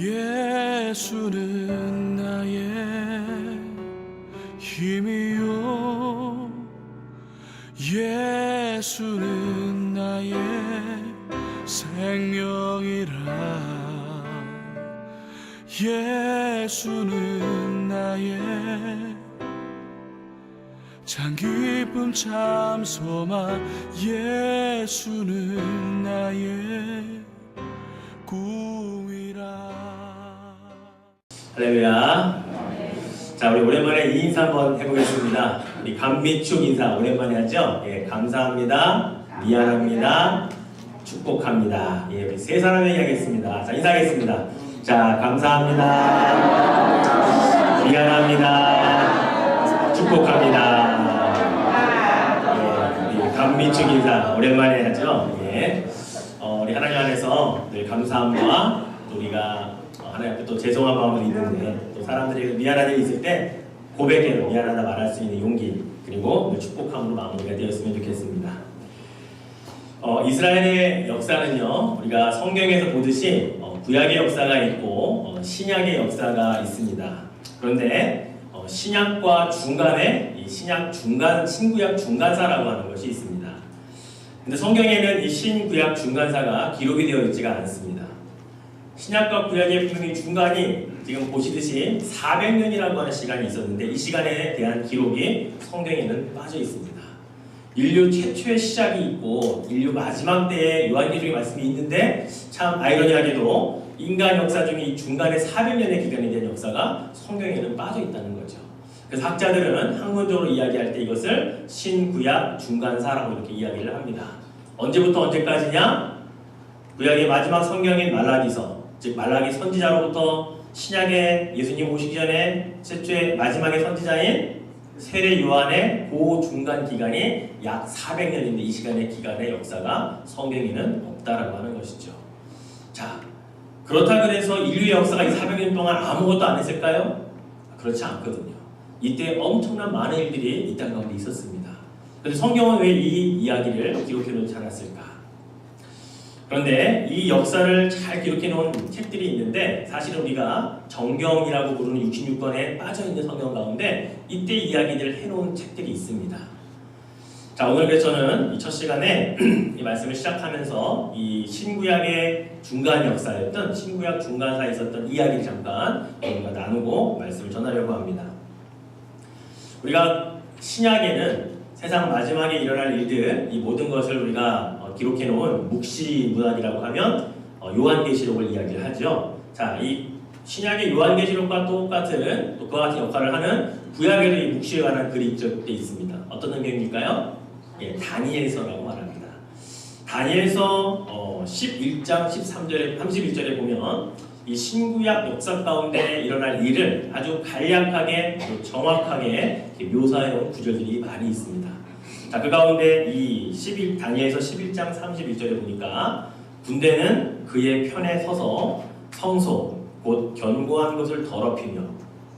예수는 나의 힘이요 예수는 나의 생명이라 예수는 나의 참 기쁨 참 소망 예수는 나의 꿈이라. 할렐루야. 자, 우리 오랜만에 이 인사 한번 해보겠습니다. 우리 감미축 인사 오랜만에 하죠? 예, 감사합니다. 미안합니다. 축복합니다. 예, 우리 세 사람에게 하겠습니다. 자, 인사하겠습니다. 자, 감사합니다. 미안합니다. 축복합니다. 예, 우리 감미축 인사 오랜만에 하죠? 예. 우리 하나님 안에서 늘 감사함과 또 우리가 하나님 앞에 또 죄송한 마음을 있는데 또 사람들이 미안한 일이 있을 때 고백해서 미안하다 말할 수 있는 용기 그리고 축복함으로 마무리가 되었으면 좋겠습니다. 이스라엘의 역사는요 우리가 성경에서 보듯이 구약의 역사가 있고 신약의 역사가 있습니다. 그런데 신약과 중간에 이 신구약 중간사라고 하는 것이 있습니다. 근데 성경에는 이 신구약 중간사가 기록이 되어 있지가 않습니다. 신약과 구약의 분명히 중간이 지금 보시듯이 400년이라고 하는 시간이 있었는데 이 시간에 대한 기록이 성경에는 빠져 있습니다. 인류 최초의 시작이 있고 인류 마지막 때의 요한계시록의 말씀이 있는데 참 아이러니하게도 인간 역사 중에 이 중간에 400년의 기간에 대한 역사가 성경에는 빠져 있다는 거죠. 그래서 학자들은 학문적으로 이야기할 때 이것을 신구약 중간사라고 이렇게 이야기를 합니다. 언제부터 언제까지냐? 구약의 마지막 성경인 말라기서, 즉 말라기 선지자로부터 신약의 예수님 오시기 전에 최초의 마지막의 선지자인 세례 요한의 그 중간 기간이 약 400년인데 이 시간의 기간의 역사가 성경에는 없다라고 하는 것이죠. 자, 그렇다 그래서 인류의 역사가 이 400년 동안 아무것도 안 했을까요? 그렇지 않거든요. 이때 엄청난 많은 일들이 이 땅 가운데 있었습니다. 그런데 성경은 왜 이 이야기를 기록해 놓지 않았을까? 그런데 이 역사를 잘 기록해 놓은 책들이 있는데 사실은 우리가 정경이라고 부르는 66권에 빠져있는 성경 가운데 이때 이야기들을 해놓은 책들이 있습니다. 자, 오늘 그래서 저는 이 첫 시간에 이 말씀을 시작하면서 이 신구약의 중간 역사였던 신구약 중간사에 있었던 이야기를 잠깐 우리가 나누고 말씀을 전하려고 합니다. 우리가 신약에는 세상 마지막에 일어날 일들, 이 모든 것을 우리가 기록해 놓은 묵시 문학이라고 하면 요한계시록을 이야기를 하죠. 자, 이 신약의 요한계시록과 똑같은 또 그와 같은 역할을 하는 구약에도 이 묵시에 관한 글이 기록되어 있습니다. 어떤 성경일까요? 예, 다니엘서라고 말합니다. 다니엘서 11장 13절에 31절에 보면 이 신구약 역사 가운데 일어날 일을 아주 간략하게 정확하게 묘사해 놓은 구절들이 많이 있습니다. 자, 그 가운데 이 다니엘서 11장 31절에 보니까 군대는 그의 편에 서서 성소 곧 견고한 것을 더럽히며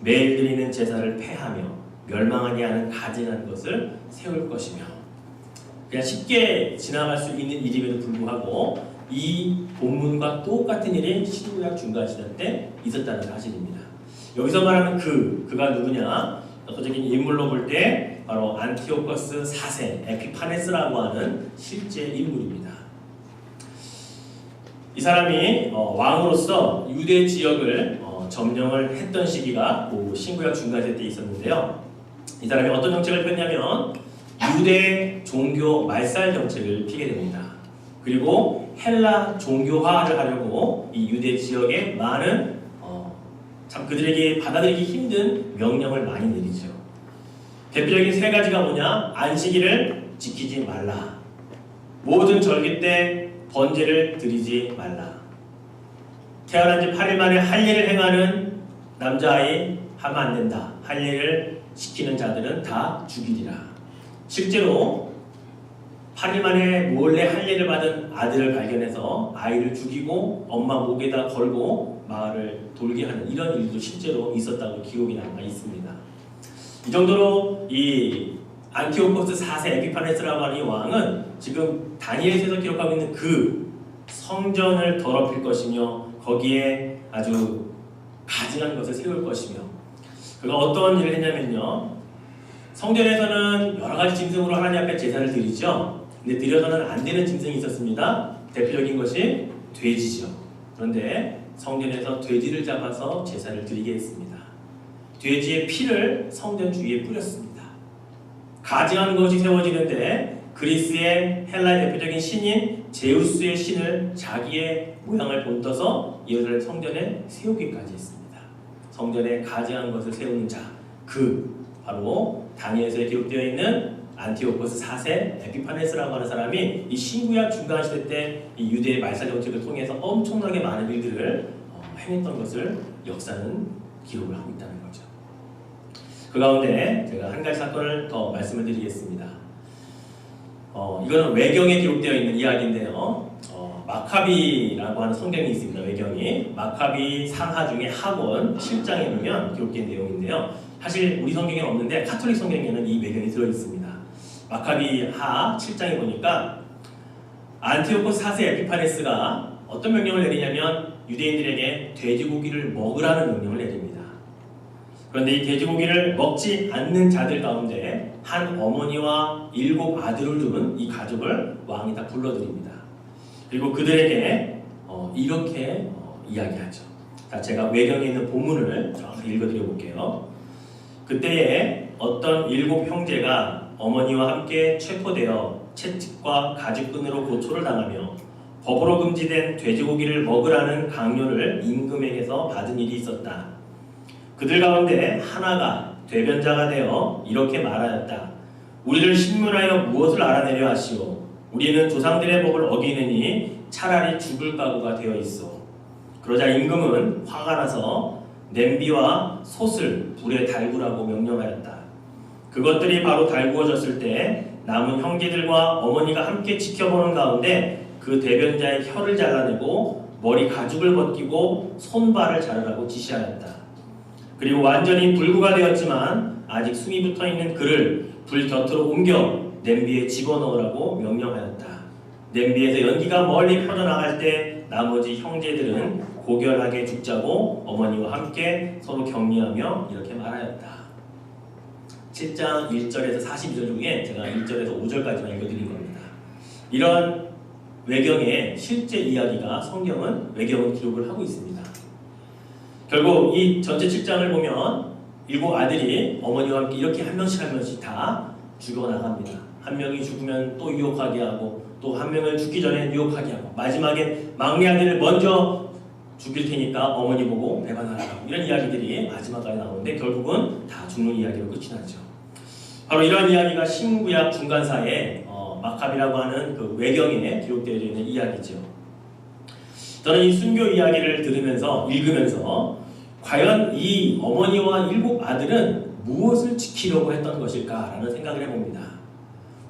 매일 드리는 제사를 폐하며 멸망하게 하는 가증한 것을 세울 것이며 그냥 쉽게 지나갈 수 있는 일임에도 불구하고 이 본문과 똑같은 일이 신구약 중간 시대 때 있었다는 사실입니다. 여기서 말하는 그가 누구냐? 어떤 인물로 볼 때 바로 안티오코스 4세 에피파네스라고 하는 실제 인물입니다. 이 사람이 왕으로서 유대 지역을 점령을 했던 시기가 신구약 중간 시대 때 있었는데요. 이 사람이 어떤 정책을 폈냐면 유대 종교 말살 정책을 피게 됩니다. 그리고 헬라 종교화를 하려고 이 유대 지역에 많은 참 그들에게 받아들이기 힘든 명령을 많이 내리죠. 대표적인 세 가지가 뭐냐? 안식일을 지키지 말라. 모든 절기 때 번제를 드리지 말라. 태어난 지 8일 만에 할례를 행하는 남자아이 하면 안 된다. 할례를 지키는 자들은 다 죽이리라. 실제로 8일 만에 몰래 할례를 받은 아들을 발견해서 아이를 죽이고 엄마 목에다 걸고 마을을 돌게 하는 이런 일도 실제로 있었다고 기록이 남아 있습니다. 이 정도로 이 안티오코스 4세 에피파네스라고 하는 이 왕은 지금 다니엘서에서 기록하고 있는 그 성전을 더럽힐 것이며 거기에 아주 가증한 것을 세울 것이며 그가 어떤 일을 했냐면요. 성전에서는 여러 가지 짐승으로 하나님 앞에 제사를 드리죠. 근데 드려서는 안 되는 짐승이 있었습니다. 대표적인 것이 돼지죠. 그런데 성전에서 돼지를 잡아서 제사를 드리게 했습니다. 돼지의 피를 성전 주위에 뿌렸습니다. 가증한 것이 세워지는데 그리스의 헬라의 대표적인 신인 제우스의 신을 자기의 모양을 본떠서 예루살렘 성전에 세우기까지 했습니다. 성전에 가증한 것을 세우는 자, 그 바로 다니엘서에 기록되어 있는 안티오코스 4세 에피파네스라고 하는 사람이 이 신구약 중간 시대 때 이 유대의 말살 정책을 통해서 엄청나게 많은 일들을 행했던 것을 역사는 기록을 하고 있다는 거죠. 그 가운데 제가 한 가지 사건을 더 말씀을 드리겠습니다. 이거는 외경에 기록되어 있는 이야기인데요. 마카비라고 하는 성경이 있습니다. 외경이 마카비 상하 중에 학원 7장에 보면 기록된 내용인데요. 사실 우리 성경에는 없는데 가톨릭 성경에는 이 외경이 들어 있습니다. 마카비 하 7장에 보니까 안티오코스 4세 에피파네스가 어떤 명령을 내리냐면 유대인들에게 돼지고기를 먹으라는 명령을 내립니다. 그런데 이 돼지고기를 먹지 않는 자들 가운데 한 어머니와 7 아들을 둔 이 가족을 왕이 다 불러드립니다. 그리고 그들에게 이렇게 이야기하죠. 자, 제가 외경에 있는 본문을 정확히 읽어드려 볼게요. 그때에 어떤 7 형제가 어머니와 함께 체포되어 채찍과 가죽끈으로 고초를 당하며 법으로 금지된 돼지고기를 먹으라는 강요를 임금에게서 받은 일이 있었다. 그들 가운데 하나가 되변자가 되어 이렇게 말하였다. 우리를 신문하여 무엇을 알아내려 하시오. 우리는 조상들의 법을 어기느니 차라리 죽을 각오가 되어 있어. 그러자 임금은 화가 나서 냄비와 솥을 불에 달구라고 명령하였다. 그것들이 바로 달구어졌을 때 남은 형제들과 어머니가 함께 지켜보는 가운데 그 대변자의 혀를 잘라내고 머리 가죽을 벗기고 손발을 자르라고 지시하였다. 그리고 완전히 불구가 되었지만 아직 숨이 붙어있는 그를 불 곁으로 옮겨 냄비에 집어넣으라고 명령하였다. 냄비에서 연기가 멀리 퍼져나갈 때 나머지 형제들은 고결하게 죽자고 어머니와 함께 서로 격려하며 이렇게 말하였다. 7장 1절에서 42절 중에 제가 1절에서 5절까지만 읽어드린 겁니다. 이런 외경의 실제 이야기가 성경은 외경은 기록을 하고 있습니다. 결국 이 전체 7장을 보면 7 아들이 어머니와 함께 이렇게 한 명씩 다 죽어나갑니다. 한 명이 죽으면 또 유혹하게 하고 또 한 명을 죽기 전에 유혹하게 하고 마지막에 막내 아들을 먼저 죽일 테니까 어머니 보고 배반하라고 이런 이야기들이 마지막까지 나오는데 결국은 다 죽는 이야기로 끝이 나죠. 바로 이런 이야기가 신구약 중간사에 마카비라고 하는 그 외경에 기록되어 있는 이야기죠. 저는 이 순교 이야기를 들으면서 읽으면서 과연 이 어머니와 7 아들은 무엇을 지키려고 했던 것일까라는 생각을 해봅니다.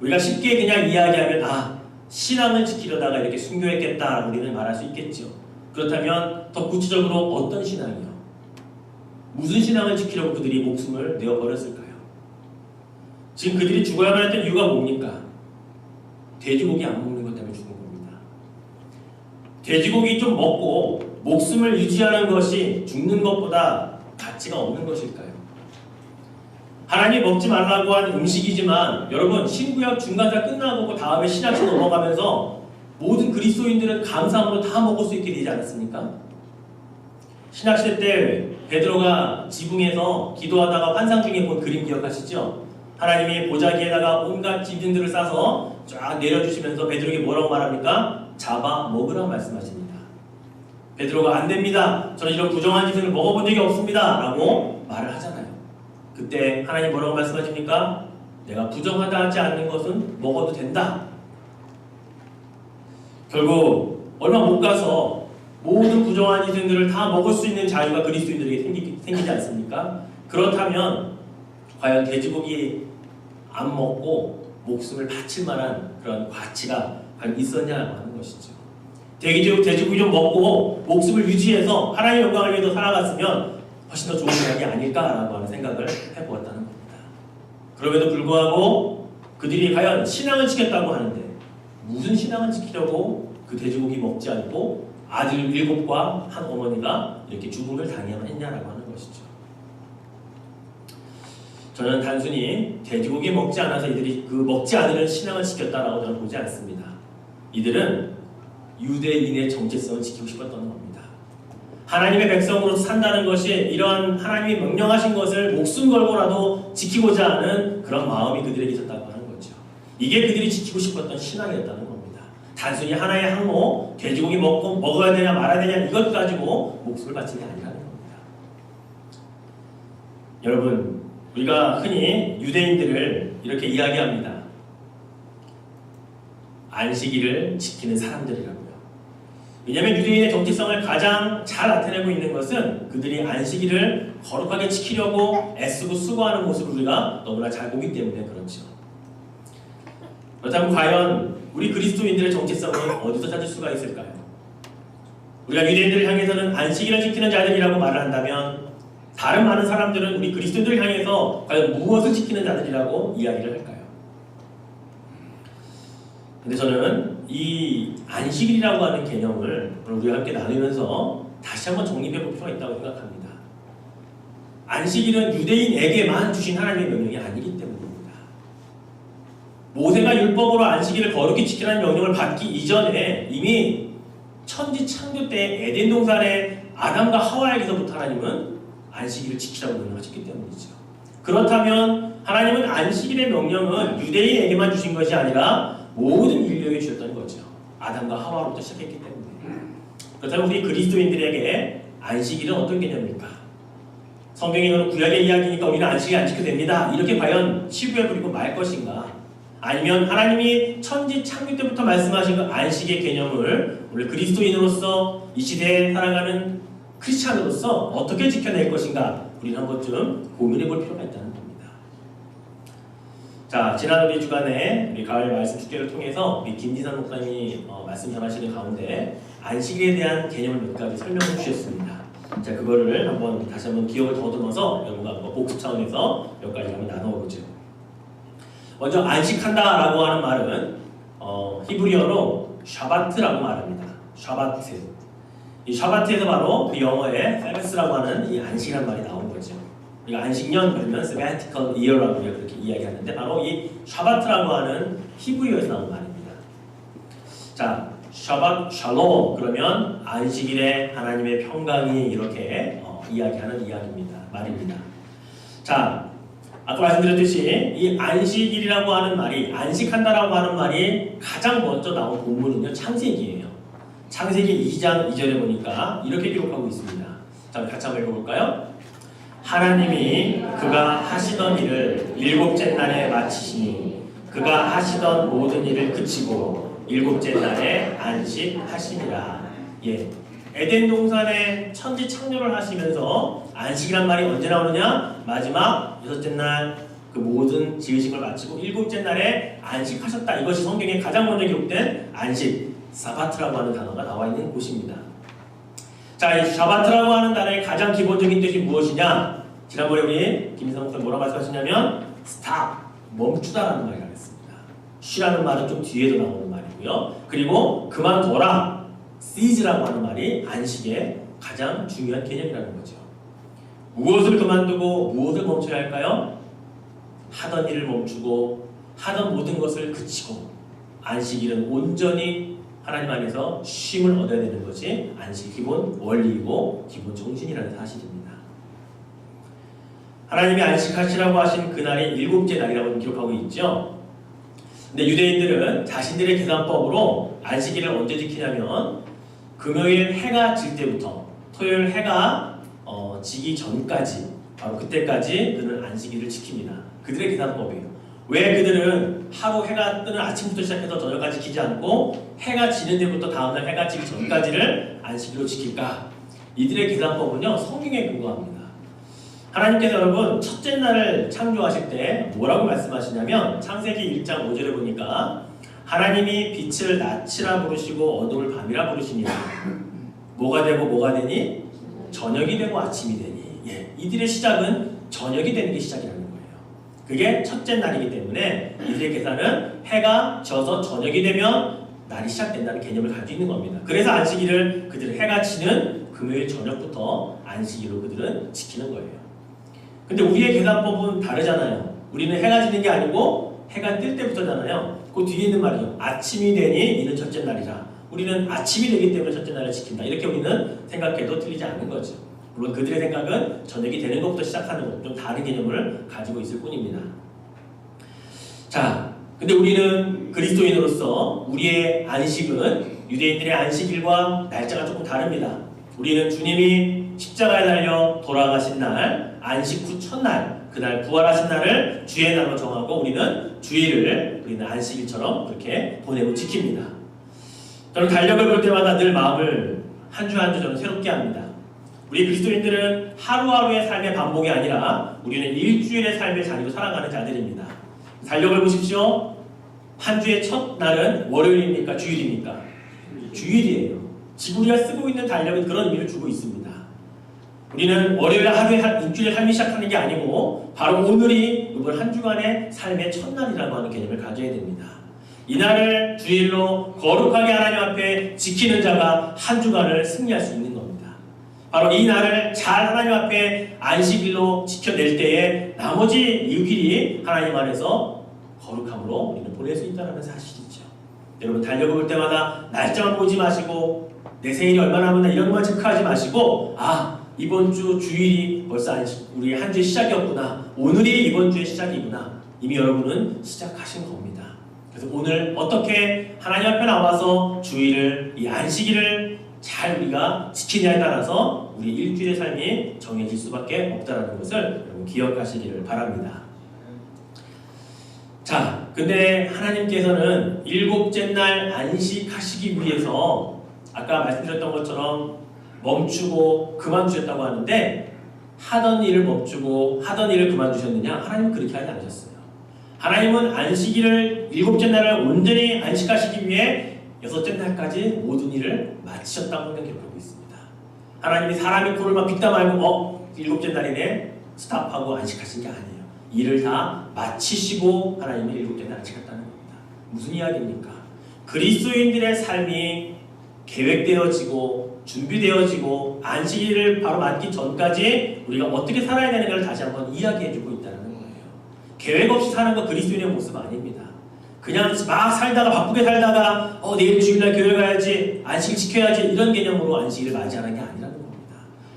우리가 쉽게 그냥 이야기하면 신앙을 지키려다가 이렇게 순교했겠다 우리는 말할 수 있겠죠. 그렇다면 더 구체적으로 어떤 신앙이요? 무슨 신앙을 지키려고 그들이 목숨을 내어버렸을까요? 지금 그들이 죽어야만 했던 이유가 뭡니까? 돼지고기 안 먹는 것 때문에 죽은 겁니다. 돼지고기 좀 먹고 목숨을 유지하는 것이 죽는 것보다 가치가 없는 것일까요? 하나님 먹지 말라고 한 음식이지만 여러분 신구약 중간사 끝나고 다음에 신약시로 넘어가면서 모든 그리스도인들은 감사함으로 다 먹을 수 있게 되지 않았습니까? 신약시대 때 베드로가 지붕에서 기도하다가 환상 중에 본 그림 기억하시죠? 하나님이 보자기에다가 온갖 짐승들을 싸서 쫙 내려주시면서 베드로에게 뭐라고 말합니까? 잡아 먹으라고 말씀하십니다. 베드로가 안 됩니다. 저는 이런 부정한 짐승을 먹어본 적이 없습니다. 라고 말을 하잖아요. 그때 하나님 뭐라고 말씀하십니까? 내가 부정하다 하지 않는 것은 먹어도 된다. 결국 얼마 못 가서 모든 부정한 짐승들을 다 먹을 수 있는 자유가 그리스도인들에게 생기지 않습니까? 그렇다면 과연 돼지고기 안 먹고 목숨을 바칠 만한 그런 가치가 과연 있었냐고 하는 것이죠. 돼지고기 좀 먹고 목숨을 유지해서 하나님의 영광을 위해서 살아갔으면 훨씬 더 좋은 이야기 아닐까라고 하는 생각을 해보았다는 겁니다. 그럼에도 불구하고 그들이 과연 신앙을 지켰다고 하는데 무슨 신앙을 지키려고 그 돼지고기 먹지 않고 아들 7과 한 어머니가 이렇게 죽음을 당해야만 했냐라고 하는 것이죠. 저는 단순히 돼지고기 먹지 않아서 이들이 그 먹지 않으려는 신앙을 지켰다라고 저는 보지 않습니다. 이들은 유대인의 정체성을 지키고 싶었던 겁니다. 하나님의 백성으로 산다는 것이 이런 하나님이 명령하신 것을 목숨 걸고라도 지키고자 하는 그런 마음이 그들에게 있었다고 하는 거죠. 이게 그들이 지키고 싶었던 신앙이었다는 겁니다. 단순히 하나의 항목, 돼지고기 먹어야 되냐 말아야 되냐 이것 가지고 목숨을 바친 게 아니라는 겁니다. 여러분, 우리가 흔히 유대인들을 이렇게 이야기합니다. 안식일을 지키는 사람들이라고요. 왜냐하면 유대인의 정체성을 가장 잘 나타내고 있는 것은 그들이 안식일을 거룩하게 지키려고 애쓰고 수고하는 모습을 우리가 너무나 잘 보기 때문에 그렇죠. 그렇다면 과연 우리 그리스도인들의 정체성을 어디서 찾을 수가 있을까요? 우리가 유대인들을 향해서는 안식일을 지키는 자들이라고 말을 한다면 다른 많은 사람들은 우리 그리스도인들을 향해서 과연 무엇을 지키는 자들이라고 이야기를 할까요? 근데 저는 이 안식일이라고 하는 개념을 우리가 함께 나누면서 다시 한번 정립해 볼 필요가 있다고 생각합니다. 안식일은 유대인에게만 주신 하나님의 명령이 아니기 때문입니다. 모세가 율법으로 안식일을 거룩히 지키라는 명령을 받기 이전에 이미 천지 창조 때 에덴 동산의 아담과 하와에게서부터 하나님은 안식일을 지키라고 명령하셨기 때문이죠. 그렇다면 하나님은 안식일의 명령은 유대인에게만 주신 것이 아니라 모든 인류에게 주셨던 거죠. 아담과 하와로부터 시작했기 때문에. 그렇다면 우리 그리스도인들에게 안식일은 어떤 개념입니까? 성경에 이거는 구약의 이야기니까 우리는 안식일 안 지켜도 됩니다. 이렇게 과연 치부해 버리고 말 것인가? 아니면 하나님이 천지 창조 때부터 말씀하신 그 안식의 개념을 우리 그리스도인으로서 이 시대에 살아가는 크리스찬으로서 어떻게 지켜낼 것인가? 우리는 한 번쯤 고민해 볼 필요가 있다는 겁니다. 자, 지난 우리 주간에 우리 가을 말씀 축제를 통해서 우리 김지선 목사님이 말씀 전하시는 가운데 안식일에 대한 개념을 몇 가지 설명해 주셨습니다. 자, 그거를 다시 한번 기억을 더듬어서 여러분과 복습 차원에서 몇 가지 한번 나눠보죠. 먼저 안식한다라고 하는 말은 히브리어로 샤바트라고 말합니다. 샤바트. 이 샤바트에서 바로 그 영어의 세베스라고 하는 이 안식이라는 말이 나온 거죠. 우리가 안식년 그러면 sabbatical year라고 우리가 그렇게 이야기하는데 바로 이 샤바트라고 하는 히브리어에서 나온 말입니다. 자, 샤bat 샬롬 그러면 안식일에 하나님의 평강이 이렇게 이야기하는 이야기입니다. 말입니다. 자, 아까 말씀드렸듯이 이 안식일이라고 하는 말이 안식한다라고 하는 말이 가장 먼저 나온 본문은요 창세기예요. 창세기 2장 2절에 보니까 이렇게 기록하고 있습니다. 자, 같이 한번 읽어볼까요? 하나님이 그가 하시던 일을 일곱째 날에 마치시니 그가 하시던 모든 일을 그치고 일곱째 날에 안식하시니라. 예, 에덴 동산에 천지 창조를 하시면서 안식이란 말이 언제 나오느냐? 마지막 여섯째 날 그 모든 지으신 걸 마치고 일곱째 날에 안식하셨다. 이것이 성경에 가장 먼저 기록된 안식, 사바트라고 하는 단어가 나와 있는 곳입니다. 자, 이 샤바트라고 하는 단어의 가장 기본적인 뜻이 무엇이냐? 지난번에 우리 김희상 목사님 뭐라고 말씀하셨냐면 stop, 멈추다라는 말이라고 했습니다. 쉬라는 말은 좀 뒤에도 나오는 말이고요. 그리고 그만둬라, seize라고 하는 말이 안식의 가장 중요한 개념이라는 거죠. 무엇을 그만두고 무엇을 멈춰야 할까요? 하던 일을 멈추고 하던 모든 것을 그치고 안식일은 온전히 하나님 안에서 쉼을 얻어야 되는 것이 안식 기본 원리이고 기본 정신이라는 사실입니다. 하나님이 안식하시라고 하신 그날이 일곱째 날이라고 기록하고 있죠. 근데 유대인들은 자신들의 계산법으로 안식일을 언제 지키냐면 금요일 해가 질 때부터 토요일 해가 지기 전까지 바로 그때까지 그는 안식일을 지킵니다. 그들의 계산법이에요. 왜 그들은 하루 해가 뜨는 아침부터 시작해서 저녁까지 지키지 않고 해가 지는 데부터 다음날 해가 지기 전까지를 안식일로 지킬까? 이들의 계산법은요 성경에 근거합니다. 하나님께서 여러분 첫째 날을 창조하실 때 뭐라고 말씀하시냐면 창세기 1장 5절에 보니까 하나님이 빛을 낮이라 부르시고 어둠을 밤이라 부르시니라. 뭐가 되고 뭐가 되니? 저녁이 되고 아침이 되니. 예, 이들의 시작은 저녁이 되는 게 시작이라는 거예요. 그게 첫째 날이기 때문에 이들의 계산은 해가 져서 저녁이 되면 날이 시작된다는 개념을 가지고 있는 겁니다. 그래서 안식일을 그들은 해가 지는 금요일 저녁부터 안식일로 그들은 지키는 거예요. 근데 우리의 계산법은 다르잖아요. 우리는 해가 지는 게 아니고 해가 뜰 때부터잖아요. 그 뒤에 있는 말이죠. 아침이 되니 이는 첫째 날이라. 우리는 아침이 되기 때문에 첫째 날을 지킨다. 이렇게 우리는 생각해도 틀리지 않는 거죠. 물론 그들의 생각은 저녁이 되는 것부터 시작하는 것, 좀 다른 개념을 가지고 있을 뿐입니다. 자, 근데 우리는 그리스도인으로서 우리의 안식은 유대인들의 안식일과 날짜가 조금 다릅니다. 우리는 주님이 십자가에 달려 돌아가신 날, 안식 후 첫날, 그날 부활하신 날을 주의 날로 정하고 우리는 주일을 우리는 안식일처럼 그렇게 보내고 지킵니다. 저는 달력을 볼 때마다 늘 마음을 한 주 한 주 저는 새롭게 합니다. 우리 그리스도인들은 하루하루의 삶의 반복이 아니라 우리는 일주일의 삶을 자리로 살아가는 자들입니다. 달력을 보십시오. 한 주의 첫 날은 월요일입니까? 주일입니까? 주일이에요. 지금 우리가 쓰고 있는 달력은 그런 의미를 주고 있습니다. 우리는 월요일 하루에 일주일의 삶이 시작하는 게 아니고 바로 오늘이 이번 한 주간의 삶의 첫날이라고 하는 개념을 가져야 됩니다. 이날을 주일로 거룩하게 하나님 앞에 지키는 자가 한 주간을 승리할 수 있는 겁니다. 바로 이 날을 잘 하나님 앞에 안식일로 지켜낼 때에 나머지 6일이 하나님 안에서 거룩함으로 우리는 보낼 수 있다는 사실이죠. 여러분 달력을 볼 때마다 날짜만 보지 마시고 내 생일이 얼마나 남았나 이런 것만 체크하지 마시고 이번 주 주일이 벌써 우리 한 주의 시작이었구나. 오늘이 이번 주의 시작이구나. 이미 여러분은 시작하신 겁니다. 그래서 오늘 어떻게 하나님 앞에 나와서 주일을 이 안식일을 잘 우리가 지키냐에 따라서 우리 일주일의 삶이 정해질 수밖에 없다는 것을 여러분 기억하시기를 바랍니다. 자, 근데 하나님께서는 일곱째 날 안식하시기 위해서 아까 말씀드렸던 것처럼 멈추고 그만두셨다고 하는데 하던 일을 멈추고 하던 일을 그만두셨느냐? 하나님은 그렇게 하지 않으셨어요. 하나님은 안식일을 일곱째 날을 온전히 안식하시기 위해 여섯째 날까지 모든 일을 마치셨다고 기록하고 있습니다. 하나님이 사람이 코를 막 빗다 말고 일곱째 날이네 스탑하고 안식하신 게 아니에요. 일을 다 마치시고 하나님이 일곱째 날 안식했다는 겁니다. 무슨 이야기입니까? 그리스도인들의 삶이 계획되어지고 준비되어지고 안식일을 바로 맞기 전까지 우리가 어떻게 살아야 되는가를 다시 한번 이야기해주고 있다는 거예요. 계획 없이 사는 거 그리스도인의 모습 아닙니다. 그냥 막 살다가 바쁘게 살다가 내일 주일날 교회 가야지 안식일 지켜야지 이런 개념으로 안식일을 맞이하는 게 아니라는 겁니다.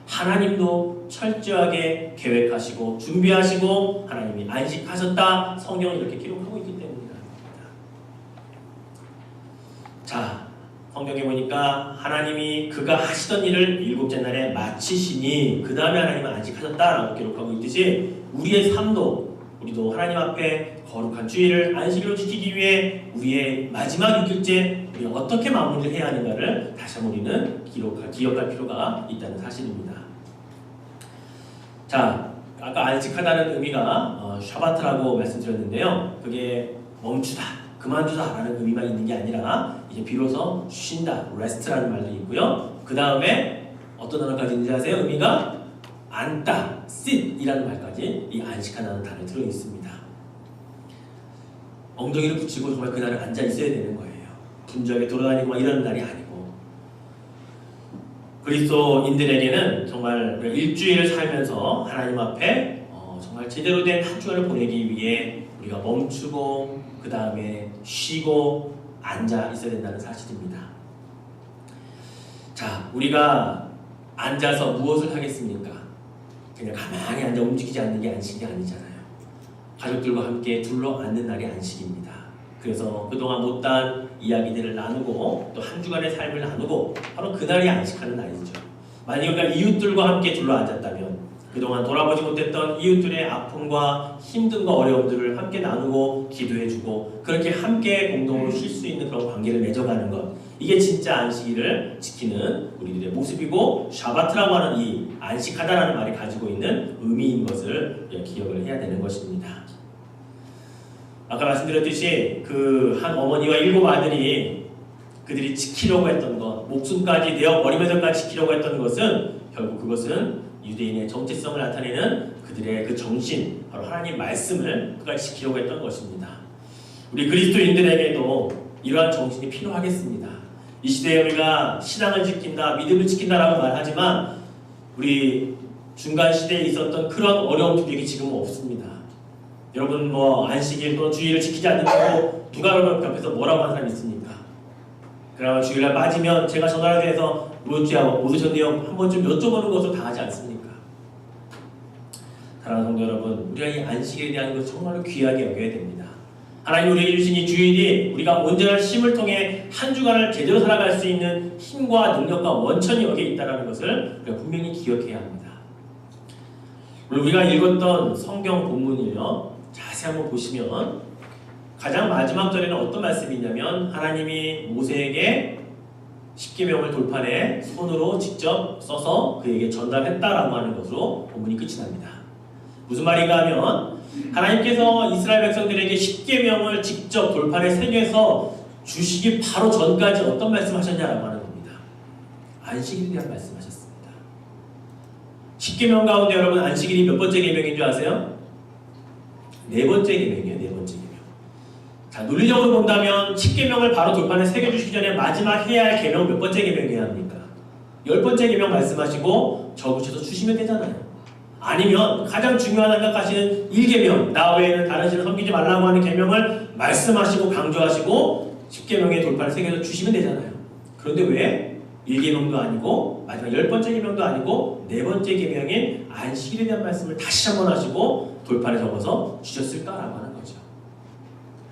하나님도 철저하게 계획하시고 준비하시고 하나님이 안식하셨다 성경을 이렇게 기록하고 있기 때문이라는 겁니다. 자, 성경에 보니까 하나님이 그가 하시던 일을 일곱째 날에 마치시니 그 다음에 하나님은 안식하셨다라고 기록하고 있듯이 우리의 삶도 우리도 하나님 앞에 거룩한 주일을 안식일로 지키기 위해 우리의 마지막 6일째 우리가 어떻게 마무리를 해야 하는가를 다시 한번 우리는 기억할 필요가 있다는 사실입니다. 자, 아까 안식하다는 의미가 샤바트라고 말씀드렸는데요. 그게 멈추다, 그만두다라는 의미만 있는 게 아니라 이제 비로소 쉰다, 레스트라는 말도 있고요. 그 다음에 어떤 단어까지 있는지 아세요? 의미가 앉다, sit이라는 말까지 이 안식하다는 단어에 들어있습니다. 엉덩이를 붙이고 정말 그날은 앉아 있어야 되는 거예요. 분주하게 돌아다니고 막 이런 날이 아니고 그리스도인들에게는 정말 일주일을 살면서 하나님 앞에 정말 제대로 된 한 주간을 보내기 위해 우리가 멈추고 그 다음에 쉬고 앉아 있어야 된다는 사실입니다. 자, 우리가 앉아서 무엇을 하겠습니까? 그냥 가만히 앉아 움직이지 않는 게 안식이 아니잖아요. 가족들과 함께 둘러 앉는 날이 안식입니다. 그래서 그동안 못다한 이야기들을 나누고 또 한 주간의 삶을 나누고 바로 그날이 안식하는 날이죠. 만약 우리가 이웃들과 함께 둘러 앉았다면 그동안 돌아보지 못했던 이웃들의 아픔과 힘듦과 어려움들을 함께 나누고 기도해주고 그렇게 함께 공동으로 쉴 수 있는 그런 관계를 맺어가는 것, 이게 진짜 안식일을 지키는 우리들의 모습이고 샤바트라고 하는 이 안식하다라는 말이 가지고 있는 의미인 것을 기억을 해야 되는 것입니다. 아까 말씀드렸듯이 그 한 어머니와 7 아들이 그들이 지키려고 했던 것, 목숨까지 내어 버리면서까지 지키려고 했던 것은 결국 그것은 유대인의 정체성을 나타내는 그들의 그 정신, 바로 하나님 말씀을 끝까지 지키려고 했던 것입니다. 우리 그리스도인들에게도 이러한 정신이 필요하겠습니다. 이 시대에 우리가 신앙을 지킨다, 믿음을 지킨다라고 말하지만 우리 중간 시대에 있었던 그런 어려움들이 지금은 없습니다. 여러분 안식일 또는 주일을 지키지 않는다고 누가 여러분 옆에서 뭐라고 하는 사람이 있습니까? 그러나 주일날 빠지면 제가 전화를 해서 못 오셨네요 한 번쯤 여쭤보는 것을 다 하지 않습니까? 사랑하는 성도 여러분, 우리가 이 안식일에 대한 것을 정말로 귀하게 여겨야 됩니다. 하나님 우리에게 주신 이 주일이 우리가 온전한 쉼을 통해 한 주간을 제대로 살아갈 수 있는 힘과 능력과 원천이 여기에 있다는 것을 우리가 분명히 기억해야 합니다. 오늘 우리가 읽었던 성경 본문을요 자세히 한번 보시면 가장 마지막 절에는 어떤 말씀이 있냐면 하나님이 모세에게 십계명을 돌판에 손으로 직접 써서 그에게 전달했다라고 하는 것으로 본문이 끝이 납니다. 무슨 말인가 하면 하나님께서 이스라엘 백성들에게 십계명을 직접 돌판에 새겨서 주시기 바로 전까지 어떤 말씀하셨냐라고 하는 겁니다. 안식일에 대한 말씀하셨습니다. 십계명 가운데 여러분 안식일이 몇 번째 계명인 줄 아세요? 네 번째 계명이에요. 네 번째 계명. 자, 논리적으로 본다면 십계명을 바로 돌판에 새겨주시기 전에 마지막 해야 할 계명 몇 번째 계명이어야 합니까? 10번째 계명 말씀하시고 적으셔서 주시면 되잖아요. 아니면 가장 중요하다고 생각하시는 1계명, 나 외에는 다른 신을 섬기지 말라고 하는 계명을 말씀하시고 강조하시고 10계명의 돌판을 새겨서 주시면 되잖아요. 그런데 왜 1계명도 아니고 마지막 10번째 계명도 아니고 4번째 계명인 안식일에 대한 말씀을 다시 한번 하시고 돌판에 적어서 주셨을까라고 하는 거죠.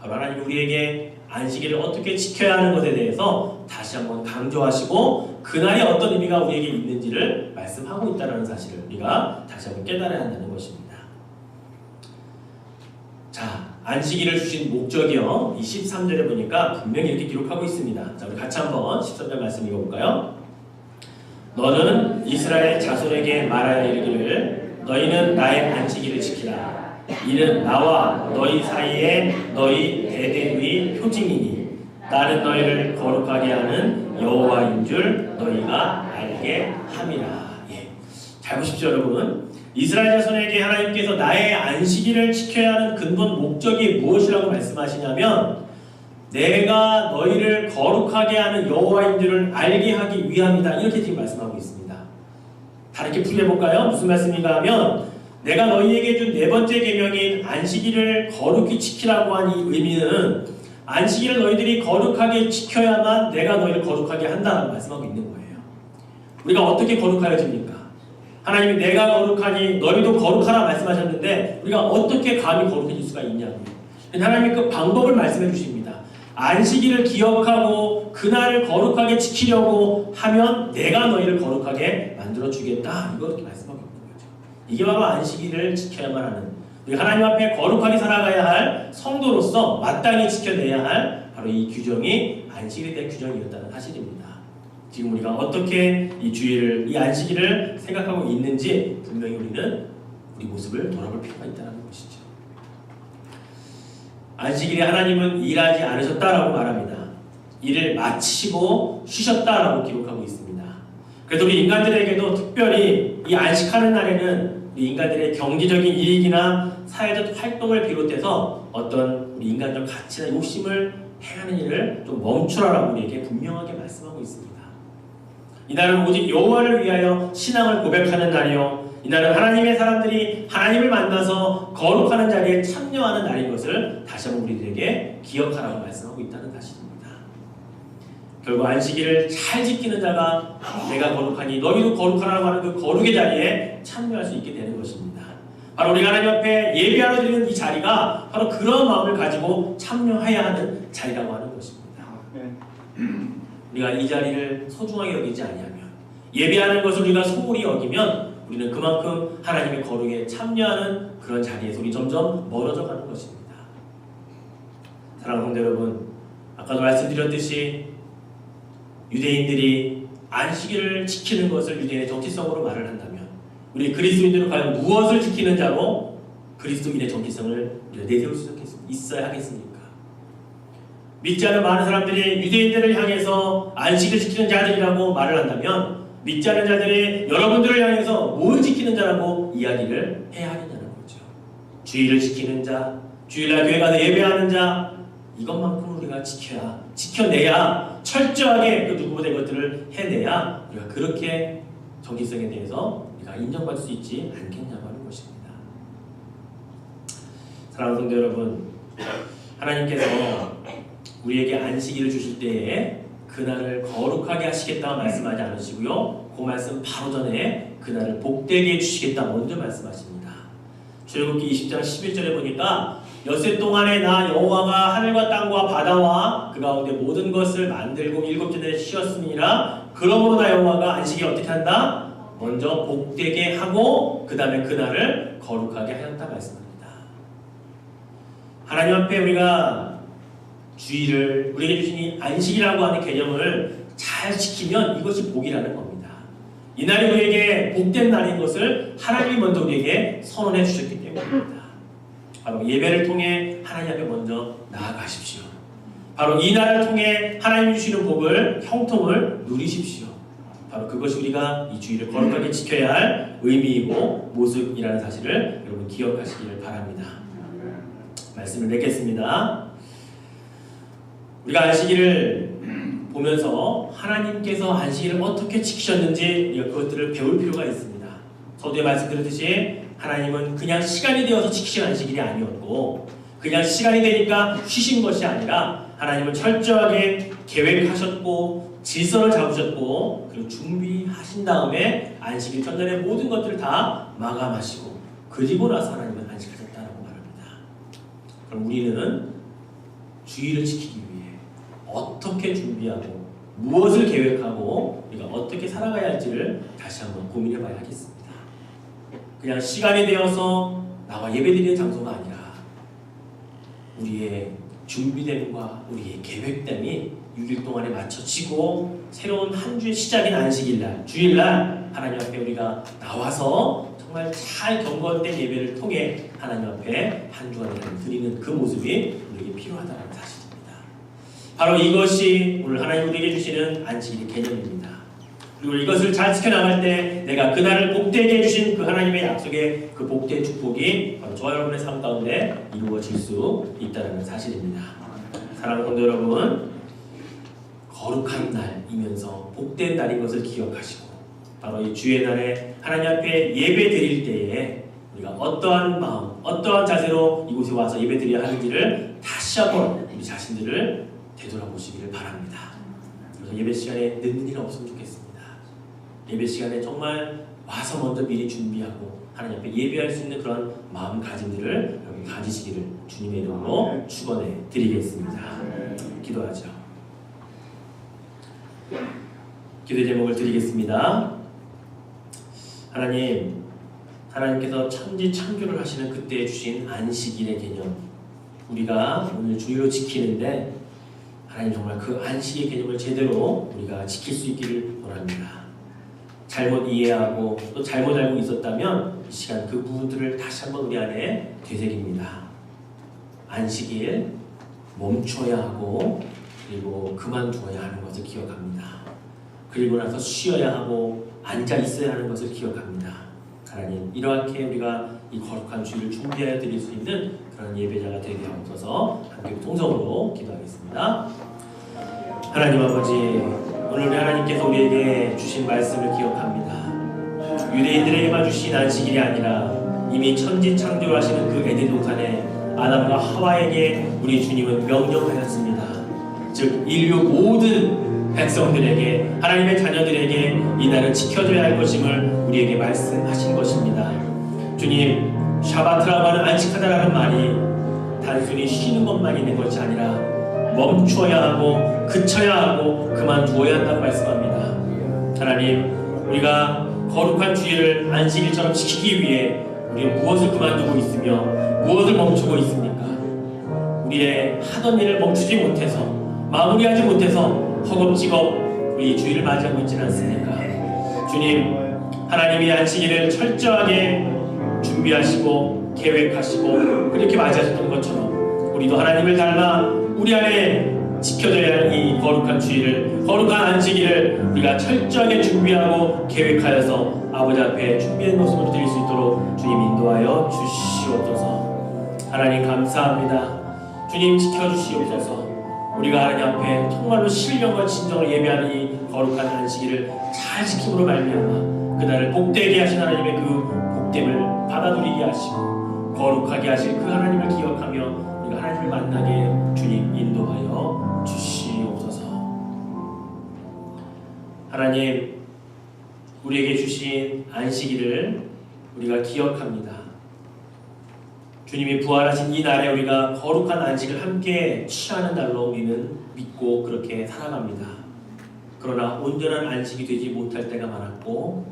바로 하나님 우리에게 안식일을 어떻게 지켜야 하는 것에 대해서 다시 한번 강조하시고 그날이 어떤 의미가 우리에게 있는지를 말씀하고 있다는 사실을 우리가 다시 한번 깨달아야 한다는 것입니다. 자, 안식일을 주신 목적이요. 이 13절에 보니까 분명히 이렇게 기록하고 있습니다. 자, 우리 같이 한번 13절 말씀 읽어볼까요? 너는 이스라엘 자손에게 말하여 이르기를 너희는 나의 안식일을 지키라. 이는 나와 너희 사이에 너희 대대의 표징이니 나는 너희를 거룩하게 하는 여호와인 줄 너희가 알게 함이라. 예. 잘 보십시오 여러분. 이스라엘 자손에게 하나님께서 나의 안식일을 지켜야 하는 근본 목적이 무엇이라고 말씀하시냐면 내가 너희를 거룩하게 하는 여호와인 줄을 알게 하기 위함이다. 이렇게 지금 말씀하고 있습니다. 다르게 풀이해볼까요? 무슨 말씀인가 하면 내가 너희에게 준 4번째 계명인 안식일을 거룩히 지키라고 한 이 의미는 안식일을 너희들이 거룩하게 지켜야만 내가 너희를 거룩하게 한다라고 말씀하고 있는 거예요. 우리가 어떻게 거룩하여집니까? 하나님이 내가 거룩하니 너희도 거룩하라 말씀하셨는데 우리가 어떻게 감히 거룩해질 수가 있냐고요. 하나님이 그 방법을 말씀해 주십니다. 안식일을 기억하고 그날을 거룩하게 지키려고 하면 내가 너희를 거룩하게 만들어 주겠다. 이렇게 말씀하고 있는 거죠. 이게 바로 안식일을 지켜야만 하는 우리 하나님 앞에 거룩하게 살아가야 할 성도로서 마땅히 지켜내야 할 바로 이 규정이 안식일에 대한 규정이었다는 사실입니다. 지금 우리가 어떻게 이 주일을, 이 안식일을 생각하고 있는지 분명히 우리는 우리 모습을 돌아볼 필요가 있다는 것이죠. 안식일에 하나님은 일하지 않으셨다라고 말합니다. 일을 마치고 쉬셨다라고 기록하고 있습니다. 그래서 우리 인간들에게도 특별히 이 안식하는 날에는 우리 인간들의 경제적인 이익이나 사회적 활동을 비롯해서 어떤 우리 인간적 가치나 욕심을 행하는 일을 좀 멈추라라고 우리에게 분명하게 말씀하고 있습니다. 이날은 오직 여호와를 위하여 신앙을 고백하는 날이요, 이날은 하나님의 사람들이 하나님을 만나서 거룩하는 자리에 참여하는 날인 것을 다시 한번 우리들에게 기억하라고 말씀하고 있다는 사실입니다. 결국 안식일을 잘 지키는 자가 내가 거룩하니 너희도 거룩하라고 하는 그 거룩의 자리에 참여할 수 있게 되는 것입니다. 바로 우리가 하나님 앞에 예배하러 드리는 이 자리가 바로 그런 마음을 가지고 참여해야 하는 자리라고 하는 것입니다. 우리가 이 자리를 소중하게 여기지 아니하면, 예배하는 것을 우리가 소홀히 여기면 우리는 그만큼 하나님의 거룩에 참여하는 그런 자리에서 우리 점점 멀어져 가는 것입니다. 사랑하는 성도 여러분, 아까도 말씀드렸듯이 유대인들이 안식일을 지키는 것을 유대인의 정치성으로 말을 한다면 우리 그리스도인들은 과연 무엇을 지키는 자로 그리스도인의 정체성을 내세울 수 있어야 하겠습니까? 믿지 않는 많은 사람들이 유대인들을 향해서 안식을 지키는 자들이라고 말을 한다면 믿지 않는 자들이 여러분들을 향해서 뭘 지키는 자라고 이야기를 해야 하느냐는 거죠. 주일을 지키는 자, 주일날 교회 가서 예배하는 자, 이것만큼 우리가 지켜내야 철저하게 그 누구보다 이것들을 해내야 우리가 그렇게 정체성에 대해서 우리가 인정받을 수 있지 않겠냐고 하는 것입니다. 사랑하는 성도 여러분, 하나님께서 우리에게 안식일을 주실 때에 그날을 거룩하게 하시겠다 말씀하지 않으시고요. 그 말씀 바로 전에 그날을 복되게 해주시겠다 먼저 말씀하십니다. 출애굽기 20장 11절에 보니까 엿새 동안에 나 여호와가 하늘과 땅과 바다와 그 가운데 모든 것을 만들고 7주에 쉬었음이니라. 그러므로 나 여호와가 안식일 어떻게 한다? 먼저 복되게 하고 그 다음에 그날을 거룩하게 하였다 말씀합니다. 하나님 앞에 우리가 주일을 우리에게 주신 이 안식이라고 하는 개념을 잘 지키면 이것이 복이라는 겁니다. 이날이 우리에게 복된 날인 것을 하나님이 먼저 우리에게 선언해 주셨기 때문입니다. 바로 예배를 통해 하나님 앞에 먼저 나아가십시오. 바로 이 날을 통해 하나님 주시는 복을 형통을 누리십시오. 바로 그것이 우리가 이 주일을 거룩하게 지켜야 할 의미이고 모습이라는 사실을 여러분 기억하시기를 바랍니다. 말씀을 맺겠습니다. 우리가 안식일을 보면서 하나님께서 안식일을 어떻게 지키셨는지 우리가 그것들을 배울 필요가 있습니다. 서두에 말씀드렸듯이 하나님은 그냥 시간이 되어서 지키신 안식일이 아니었고 그냥 시간이 되니까 쉬신 것이 아니라 하나님은 철저하게 계획하셨고 질서를 잡으셨고 그리고 준비하신 다음에 안식일 전날의 모든 것들을 다 마감하시고 그리고 나서 하나님은 안식하셨다고 말합니다. 그럼 우리는 주일을 지키기 위해 어떻게 준비하고 무엇을 계획하고 우리가 어떻게 살아가야 할지를 다시 한번 고민해 봐야 하겠습니다. 그냥 시간이 되어서 나와 예배드리는 장소가 아니라 우리의 준비됨과 우리의 계획됨이 6일 동안에 맞춰지고 새로운 한 주의 시작인 안식일날, 주일날 하나님 앞에 우리가 나와서 정말 잘 경건된 예배를 통해 하나님 앞에 한 주간을 드리는 그 모습이 우리에게 필요하다는 사실입니다. 바로 이것이 오늘 하나님 우리에게 주시는 안식일의 개념입니다. 그리고 이것을 잘 지켜나갈 때 내가 그날을 복되게 해주신 그 하나님의 약속의 그 복된 축복이 바로 저와 여러분의 삶 가운데 이루어질 수 있다는 사실입니다. 사랑하는 성도 여러분, 거룩한 날이면서 복된 날인 것을 기억하시고 바로 이 주의 날에 하나님 앞에 예배 드릴 때에 우리가 어떠한 마음, 어떠한 자세로 이곳에 와서 예배 드려야 하는지를 다시 한번 우리 자신들을 되돌아보시기를 바랍니다. 그래서 예배 시간에 늦는 일 없으면 좋겠습니다. 예배 시간에 정말 와서 먼저 미리 준비하고 하나님 앞에 예배할 수 있는 그런 마음가짐들을 여러분 가지시기를 주님의 이름으로 축원해 드리겠습니다. 기도하죠. 기도 제목을 드리겠습니다. 하나님께서 천지 창조를 하시는 그때 주신 안식일의 개념 우리가 오늘 주일로 지키는데 하나님 정말 그 안식의 개념을 제대로 우리가 지킬 수 있기를 원합니다. 잘못 이해하고 또 잘못 알고 있었다면 이 시간 그 부분들을 다시 한번 우리 안에 되새깁니다. 안식일 멈춰야 하고 그리고 그만두어야 하는 것을 기억합니다. 그리고 나서 쉬어야 하고 앉아 있어야 하는 것을 기억합니다. 하나님 이렇게 우리가 이 거룩한 주일을 준비하여 드릴 수 있는 그런 예배자가 되게 하옵소서. 함께 통성으로 기도하겠습니다. 하나님 아버지, 오늘 우리 하나님께서 우리에게 주신 말씀을 기억합니다. 유대인들에게만 주신 안식일이 아니라 이미 천지 창조하시는 그 에덴 동산에 아담과 하와에게 우리 주님은 명령하였습니다. 즉 인류 모든 백성들에게 하나님의 자녀들에게 이 날을 지켜줘야 할 것임을 우리에게 말씀하신 것입니다. 주님, 샤바트라고 하는 안식하다라는 말이 단순히 쉬는 것만 있는 것이 아니라 멈춰야 하고 그쳐야 하고 그만두어야 한다고 말씀합니다. 하나님, 우리가 거룩한 주일을 안식일처럼 지키기 위해 우리가 무엇을 그만두고 있으며 무엇을 멈추고 있습니까? 우리의 하던 일을 멈추지 못해서 마무리하지 못해서 허겁지겁 우리 주일을 맞이하고 있지는 않습니까? 주님, 하나님이 안식일을 철저하게 준비하시고 계획하시고 그렇게 맞이하셨던 것처럼 우리도 하나님을 닮아 우리 안에 지켜져야 할 이 거룩한 주일을, 거룩한 안식일을 우리가 철저하게 준비하고 계획하여서 아버지 앞에 준비한 모습으로 드릴 수 있도록 주님 인도하여 주시옵소서. 하나님 감사합니다. 주님 지켜주시옵소서. 우리가 하나님 앞에 정말로 신령과 진정을 예배하는 이 거룩한 안식일을 잘 지킴으로 말미암아 그날을 복되게 하신 하나님의 그 복됨을 받아들이게 하시고 거룩하게 하실 그 하나님을 기억하며 우리가 하나님을 만나게 주님 인도하여 주시옵소서. 하나님, 우리에게 주신 안식일을 우리가 기억합니다. 주님이 부활하신 이 날에 우리가 거룩한 안식을 함께 취하는 날로 우리는 믿고 그렇게 살아갑니다. 그러나 온전한 안식이 되지 못할 때가 많았고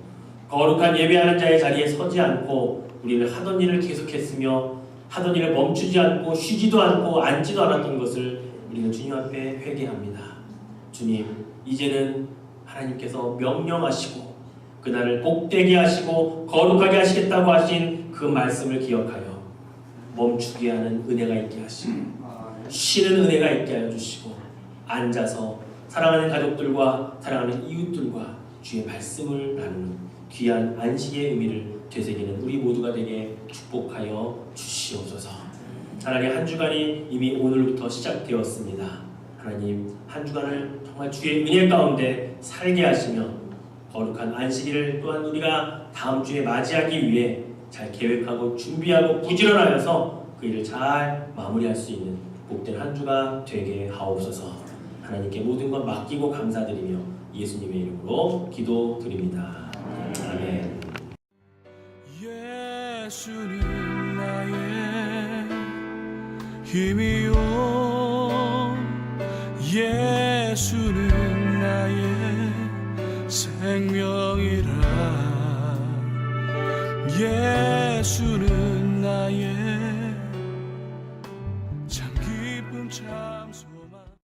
거룩한 예배하는 자의 자리에 서지 않고 우리는 하던 일을 계속했으며 하던 일을 멈추지 않고 쉬지도 않고 앉지도 않았던 것을 우리는 주님 앞에 회개합니다. 주님, 이제는 하나님께서 명령하시고 그날을 복되게 하시고 거룩하게 하시겠다고 하신 그 말씀을 기억하여 멈추게 하는 은혜가 있게 하시고 쉬는 은혜가 있게 하여 주시고 앉아서 사랑하는 가족들과 사랑하는 이웃들과 주의 말씀을 나누는 귀한 안식의 의미를 되새기는 우리 모두가 되게 축복하여 주시옵소서. 하나님, 한 주간이 이미 오늘부터 시작되었습니다. 하나님, 한 주간을 정말 주의 은혜 가운데 살게 하시며 거룩한 안식일을 또한 우리가 다음 주에 맞이하기 위해 잘 계획하고 준비하고 부지런하여서 그 일을 잘 마무리할 수 있는 복된 한 주가 되게 하옵소서. 하나님께 모든 것 맡기고 감사드리며 예수님의 이름으로 기도드립니다. 아멘. 예수는 나의 힘이요 예수는 나의 생명이라 예수는 나의 참 기쁨 참 소망